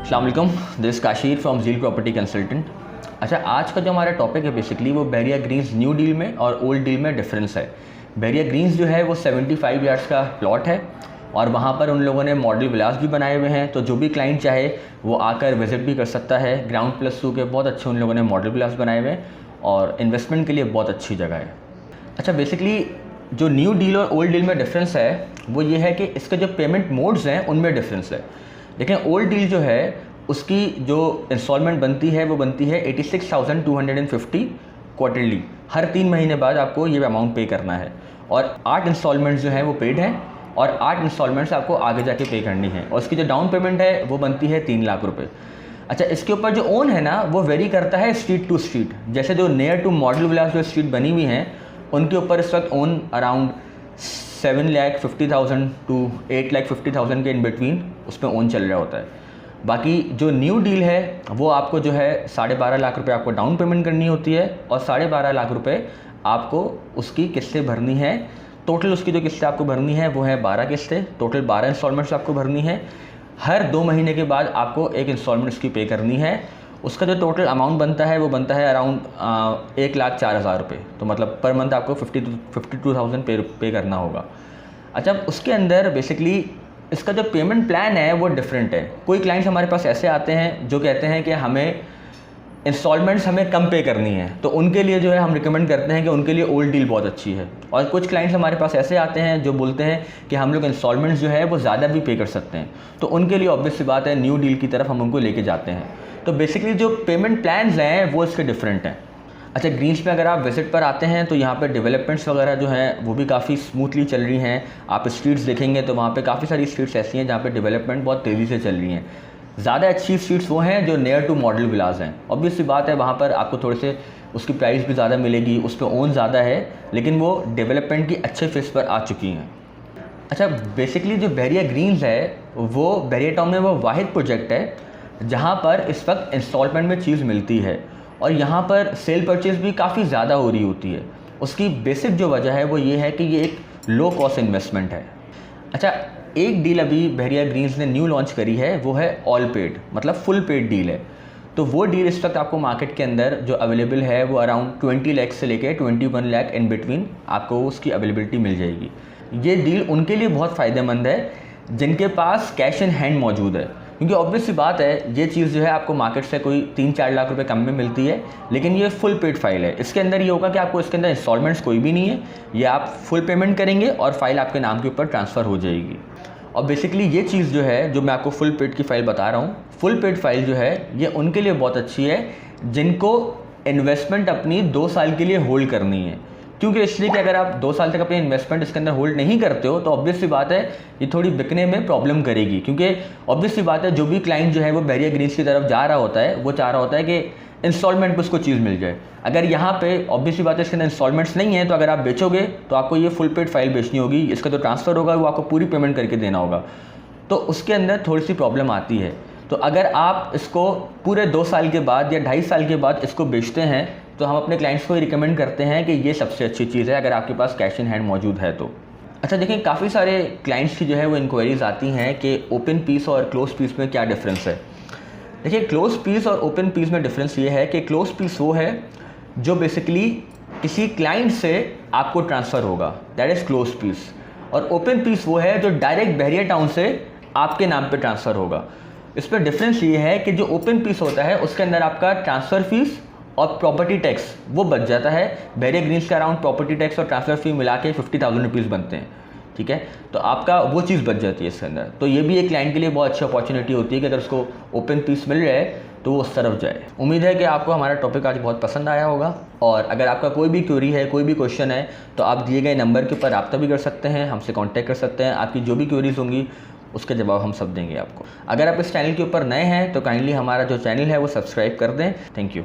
अस्सलाम वालेकुम, this Kashir from Zeel property consultant. अच्छा, आज का जो हमारा टॉपिक है बेसिकली वो बैरिया ग्रीन्स न्यू डील में और ओल्ड डील में डिफरेंस है। बैरिया ग्रीन्स जो है वो 75 यार्ड्स का प्लॉट है और वहाँ पर उन लोगों ने मॉडल विलास भी बनाए हुए हैं, तो जो भी क्लाइंट चाहे वो आकर विज़िट भी कर सकता है। ग्राउंड+2 के बहुत अच्छे उन लोगों ने मॉडल विलास बनाए हुए हैं और इन्वेस्टमेंट के लिए बहुत अच्छी जगह है। अच्छा, बेसिकली जो न्यू डील और ओल्ड डील में डिफरेंस है वो ये है कि इसके जो पेमेंट मोड्स हैं उनमें डिफरेंस है। लेकिन ओल्ड डील जो है उसकी जो इंस्टॉलमेंट बनती है वो बनती है 86,250 क्वार्टरली। हर 3 महीने बाद आपको ये अमाउंट पे करना है और 8 इंस्टॉलमेंट्स जो हैं वो पेड हैं और 8 इंस्टॉलमेंट्स आपको आगे जाके पे करनी है और उसकी जो डाउन पेमेंट है वो बनती है 3 लाख रुपये। अच्छा, इसके ऊपर जो ओन है ना वो वेरी करता है स्ट्रीट टू स्ट्रीट। जैसे जो नियर टू मॉडल विलास जो स्ट्रीट बनी हुई हैं उनके ऊपर इस वक्त ओन अराउंड 7,50,000 to 8,50,000 के इन बिटवीन उस पर ओन चल रहा होता है। बाकी जो न्यू डील है वो आपको जो है 12.5 लाख रुपए आपको डाउन पेमेंट करनी होती है और 12.5 लाख रुपए आपको उसकी किस्तें भरनी है। टोटल उसकी जो किस्तें आपको भरनी है वो है 12 किस्तें, टोटल 12 इंस्टॉलमेंट्स आपको भरनी है। हर 2 महीने के बाद आपको एक इंस्टॉलमेंट उसकी पे करनी है। उसका जो टोटल अमाउंट बनता है वो बनता है अराउंड 1,04,000 रुपये। तो मतलब पर मंथ आपको 52,000 पे करना होगा। अच्छा, उसके अंदर बेसिकली इसका जो पेमेंट प्लान है वो डिफरेंट है। कोई क्लाइंट्स हमारे पास ऐसे आते हैं जो कहते हैं कि हमें इंस्टॉलमेंट्स हमें कम पे करनी है, तो उनके लिए जो है हम रिकमेंड करते हैं कि उनके लिए ओल्ड डील बहुत अच्छी है। और कुछ क्लाइंट्स हमारे पास ऐसे आते हैं जो बोलते हैं कि हम लोग इंस्टॉलमेंट्स जो है वो ज़्यादा भी पे कर सकते हैं, तो उनके लिए ऑब्वियस सी बात है न्यू डील की तरफ हम उनको लेके जाते हैं। तो बेसिकली जो पेमेंट प्लान्स हैं वो इसके डिफरेंट हैं। अच्छा, ग्रीन्स में अगर आप विजिट पर आते हैं तो यहाँ पे डेवलपमेंट्स वगैरह जो हैं वो भी काफ़ी स्मूथली चल रही हैं। आप स्ट्रीट्स देखेंगे तो वहाँ पे काफ़ी सारी स्ट्रीट्स ऐसी हैं जहाँ पे डेवलपमेंट बहुत तेज़ी से चल रही हैं। ज़्यादा अच्छी स्ट्रीट्स वो हैं जो नियर टू मॉडल विलास हैं। ऑब्वियस सी बात है वहाँ पर आपको थोड़े से उसकी प्राइस भी ज़्यादा मिलेगी, उस पर ओन ज़्यादा है, लेकिन वो डेवलपमेंट की अच्छे फेस पर आ चुकी हैं। अच्छा, बेसिकली जो बैरिया ग्रीन्स है वो बैरिया टाउन में वो वाहिद प्रोजेक्ट है जहाँ पर इस वक्त इंस्टॉलमेंट में चीज़ मिलती है और यहाँ पर सेल परचेज़ भी काफ़ी ज़्यादा हो रही होती है। उसकी बेसिक जो वजह है वो ये है कि ये एक लो कॉस्ट इन्वेस्टमेंट है। अच्छा, एक डील अभी बैरिया ग्रीन्स ने न्यू लॉन्च करी है वो है ऑल पेड, मतलब फुल पेड डील है। तो वो डील इस वक्त आपको मार्केट के अंदर जो अवेलेबल है वो अराउंड 20 लाख से लेके 21 लाख इन बिटवीन आपको उसकी अवेलेबिलिटी मिल जाएगी। ये डील उनके लिए बहुत फ़ायदेमंद है जिनके पास कैश इन हैंड मौजूद है, क्योंकि ऑब्वियस सी बात है ये चीज़ जो है आपको मार्केट से कोई 3-4 लाख रुपए कम में मिलती है, लेकिन ये फुल पेड फाइल है। इसके अंदर ये होगा कि आपको इसके अंदर इंस्टॉलमेंट्स कोई भी नहीं है, ये आप फुल पेमेंट करेंगे और फाइल आपके नाम के ऊपर ट्रांसफ़र हो जाएगी। और बेसिकली ये चीज़ जो है जो मैं आपको फुल पेड की फ़ाइल बता रहा हूँ, फुल पेड फाइल जो है ये उनके लिए बहुत अच्छी है जिनको इन्वेस्टमेंट अपनी 2 साल के लिए होल्ड करनी है। क्योंकि इसलिए कि अगर आप 2 साल तक अपनी इन्वेस्टमेंट इसके अंदर होल्ड नहीं करते हो तो ऑब्वियस सी बात है ये थोड़ी बिकने में प्रॉब्लम करेगी, क्योंकि ऑब्वियस सी बात है जो भी क्लाइंट जो है वो बैरिया ग्रीन्स की तरफ जा रहा होता है वो चाह रहा होता है कि इंस्टॉलमेंट पर उसको चीज़ मिल जाए। अगर यहाँ पे ऑब्वियस सी बात है इसके अंदर इंस्टॉलमेंट्स नहीं है तो अगर आप बेचोगे तो आपको ये फुल पेड फाइल बेचनी होगी, इसका जो ट्रांसफ़र होगा वो आपको पूरी पेमेंट करके देना होगा, तो उसके अंदर थोड़ी सी प्रॉब्लम आती है। तो अगर आप इसको पूरे 2 साल के बाद या 2.5 साल के बाद इसको बेचते हैं तो हम अपने क्लाइंट्स को ही रिकमेंड करते हैं कि ये सबसे अच्छी चीज़ है अगर आपके पास कैश इन हैंड मौजूद है तो। अच्छा, देखिए काफ़ी सारे क्लाइंट्स की जो है वो इंक्वायरीज़ आती हैं कि ओपन पीस और क्लोज पीस में क्या डिफरेंस है। देखिए, क्लोज पीस और ओपन पीस में डिफरेंस ये है कि क्लोज पीस वो है जो बेसिकली किसी क्लाइंट से आपको ट्रांसफ़र होगा, दैट इज़ क्लोज पीस, और ओपन पीस वो है जो डायरेक्ट बैरिया टाउन से आपके नाम पे ट्रांसफ़र होगा। इस पर डिफरेंस ये है कि जो ओपन पीस होता है उसके अंदर आपका ट्रांसफ़र फीस और प्रॉपर्टी टैक्स वो बच जाता है। बैरिया ग्रीन्स का अराउंड प्रॉपर्टी टैक्स और ट्रांसफ़र फी मिला के 50,000 रुपीज़ बनते हैं, ठीक है, तो आपका वो चीज़ बच जाती है इसके अंदर। तो ये भी एक क्लाइंट के लिए बहुत अच्छी अपॉर्चुनिटी होती है कि अगर उसको ओपन पीस मिल रहा है तो वो उस तरफ जाए। उम्मीद है कि आपको हमारा टॉपिक आज बहुत पसंद आया होगा और अगर आपका कोई भी क्वेरी है, कोई भी क्वेश्चन है तो आप दिए गए नंबर के ऊपर रब्ता भी कर सकते हैं, हमसे कॉन्टैक्ट कर सकते हैं। आपकी जो भी क्वेरीज होंगी उसके जवाब हम सब देंगे आपको। अगर आप इस चैनल के ऊपर नए हैं तो काइंडली हमारा जो चैनल है वो सब्सक्राइब कर दें। Thank you.